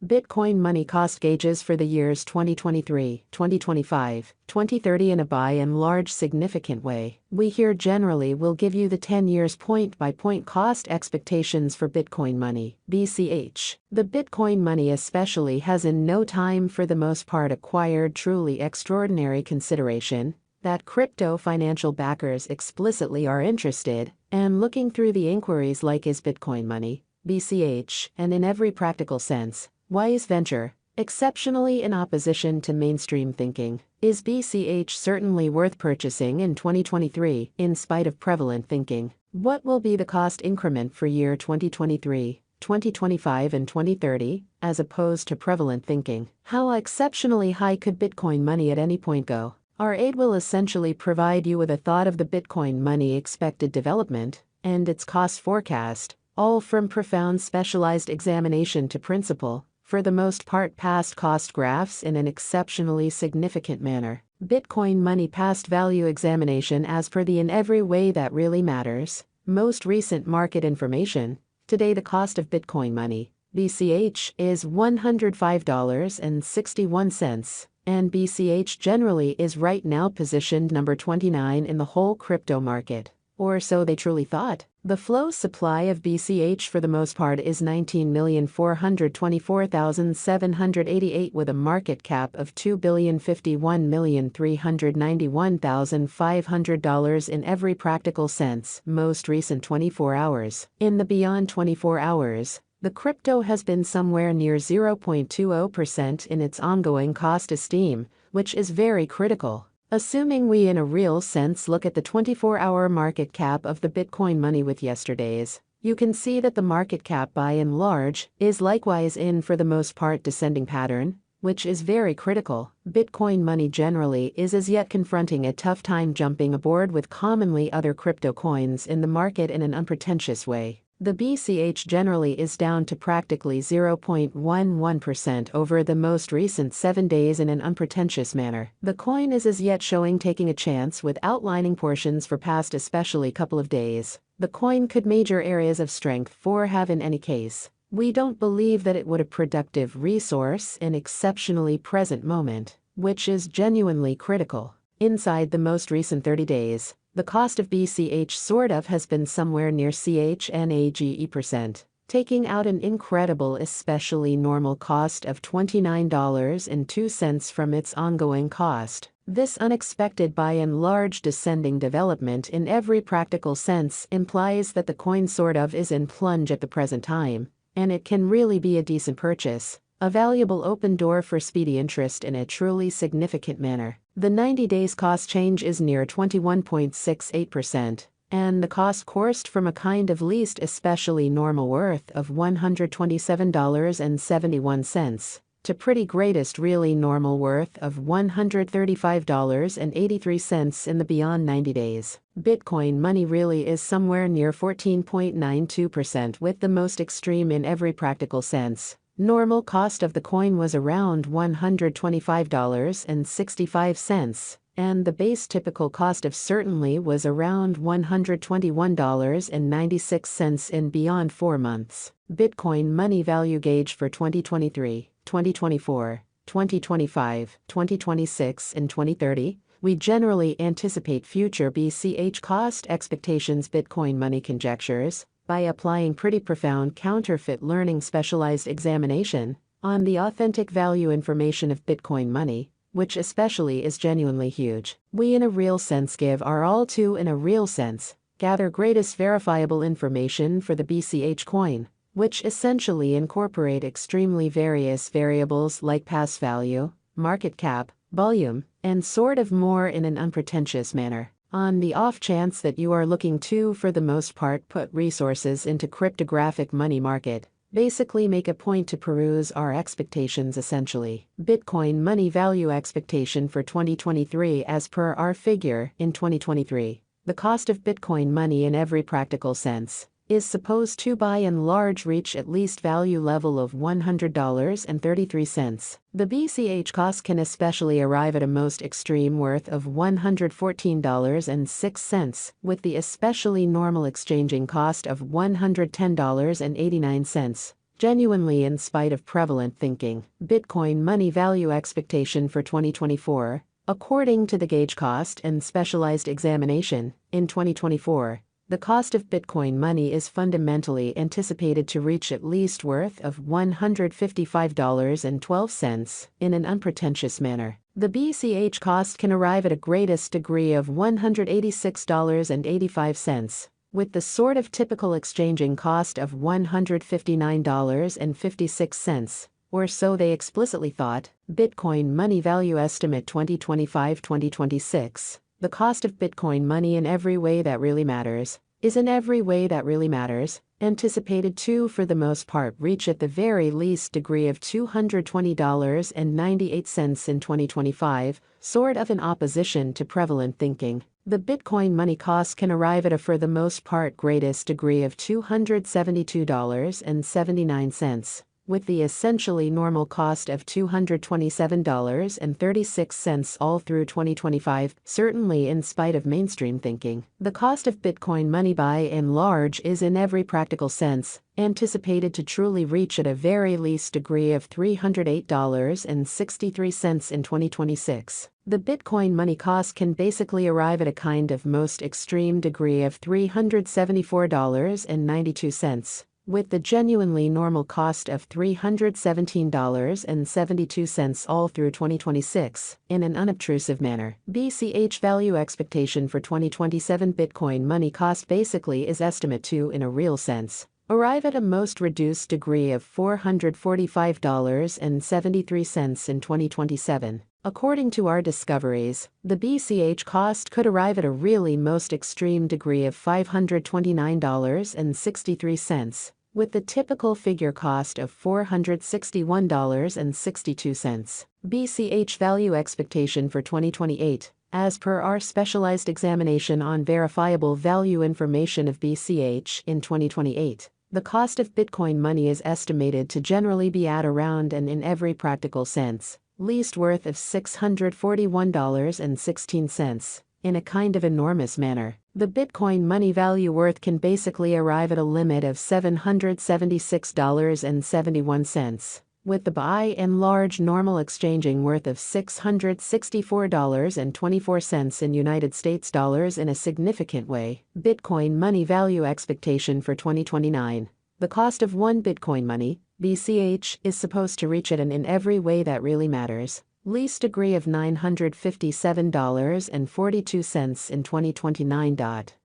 Bitcoin money cost gauges for the years 2023, 2025, 2030 in a by and large significant way. We here generally will give you the 10 years point-by-point cost expectations for Bitcoin money, BCH. The Bitcoin money especially has in no time for the most part acquired truly extraordinary consideration that crypto financial backers explicitly are interested, and looking through the inquiries like is Bitcoin money, BCH, and in every practical sense, wise venture, exceptionally in opposition to mainstream thinking, is BCH certainly worth purchasing in 2023 in spite of prevalent thinking? What will be the cost increment for year 2023, 2025 and 2030, as opposed to prevalent thinking? How exceptionally high could Bitcoin money at any point go? Our aid will essentially provide you with a thought of the Bitcoin money expected development and its cost forecast, all from profound specialized examination to principle, for the most part past cost graphs in an exceptionally significant manner. Bitcoin money past value examination as per the in every way that really matters, most recent market information. Today the cost of Bitcoin money, BCH, is $105.61, and BCH generally is right now positioned number 29 in the whole crypto market. Or so they truly thought. The flow supply of BCH for the most part is 19,424,788 with a market cap of $2,051,391,500 in every practical sense, most recent 24 hours. In the beyond 24 hours, the crypto has been somewhere near 0.20% in its ongoing cost esteem, which is very critical. Assuming we in a real sense look at the 24-hour market cap of the Bitcoin money with yesterday's, you can see that the market cap by and large is likewise in for the most part descending pattern, which is very critical. Bitcoin money generally is as yet confronting a tough time jumping aboard with commonly other crypto coins in the market in an unpretentious way. The BCH generally is down to practically 0.11% over the most recent 7 days in an unpretentious manner. The coin is as yet showing taking a chance with outlining portions for past especially couple of days. The coin could major areas of strength for have in any case. We don't believe that it would a productive resource in exceptionally present moment, which is genuinely critical. Inside the most recent 30 days, the cost of BCH sort of has been somewhere near CHNAGE%, taking out an incredible especially normal cost of $29.02 from its ongoing cost. This unexpected by and large descending development in every practical sense implies that the coin sort of is in plunge at the present time, and it can really be a decent purchase, a valuable open door for speedy interest in a truly significant manner. The 90 days cost change is near 21.68%, and the cost coursed from a kind of least especially normal worth of $127.71 to pretty greatest really normal worth of $135.83 in the beyond 90 days. Bitcoin money really is somewhere near 14.92% with the most extreme in every practical sense. Normal cost of the coin was around $125.65, and the base typical cost of certainly was around $121.96 in beyond 4 months. Bitcoin money value gauge for 2023, 2024, 2025, 2026, and 2030. We generally anticipate future BCH cost expectations Bitcoin money conjectures by applying pretty profound counterfeit learning specialized examination on the authentic value information of Bitcoin money, which especially is genuinely huge. We in a real sense give our all to in a real sense, gather greatest verifiable information for the BCH coin, which essentially incorporate extremely various variables like past value, market cap, volume, and sort of more in an unpretentious manner. On the off chance that you are looking to for the most part put resources into cryptographic money market, basically make a point to peruse our expectations essentially. Bitcoin money value expectation for 2023 as per our figure in 2023. The cost of Bitcoin money in every practical sense is supposed to by and large reach at least value level of $100.33. The BCH cost can especially arrive at a most extreme worth of $114.06, with the especially normal exchanging cost of $110.89. Genuinely, in spite of prevalent thinking, Bitcoin money value expectation for 2024. According to the Gauge Cost and Specialized Examination, in 2024, the cost of Bitcoin money is fundamentally anticipated to reach at least worth of $155.12 in an unpretentious manner. The BCH cost can arrive at a greatest degree of $186.85, with the sort of typical exchanging cost of $159.56, or so they explicitly thought. Bitcoin money value estimate 2025-2026. The cost of Bitcoin money in every way that really matters is in every way that really matters, anticipated to, for the most part, reach at the very least degree of $220.98 in 2025, sort of in opposition to prevalent thinking. The Bitcoin money cost can arrive at a, for the most part, greatest degree of $272.79. With the essentially normal cost of $227.36 all through 2025, certainly in spite of mainstream thinking. The cost of Bitcoin money by and large is, in every practical sense, anticipated to truly reach at a very least degree of $308.63 in 2026. The Bitcoin money cost can basically arrive at a kind of most extreme degree of $374.92. With the genuinely normal cost of $317.72 all through 2026, in an unobtrusive manner. BCH value expectation for 2027 Bitcoin money cost basically is estimate to, in a real sense, arrive at a most reduced degree of $445.73 in 2027. According to our discoveries, the BCH cost could arrive at a really most extreme degree of $529.63. With the typical figure cost of $461.62. BCH value expectation for 2028, as per our specialized examination on verifiable value information of BCH in 2028. The cost of Bitcoin money is estimated to generally be at around and in every practical sense, least worth of $641.16. In a kind of enormous manner, the Bitcoin money value worth can basically arrive at a limit of $776.71, with the by and large normal exchanging worth of $664.24 in United States dollars in a significant way. Bitcoin money value expectation for 2029. The cost of one Bitcoin money, BCH, is supposed to reach at an in every way that really matters least degree of $957.42 in 2029.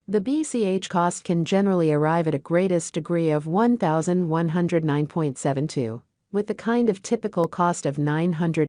The BCH cost can generally arrive at a greatest degree of $1,109.72, with the kind of typical cost of $900.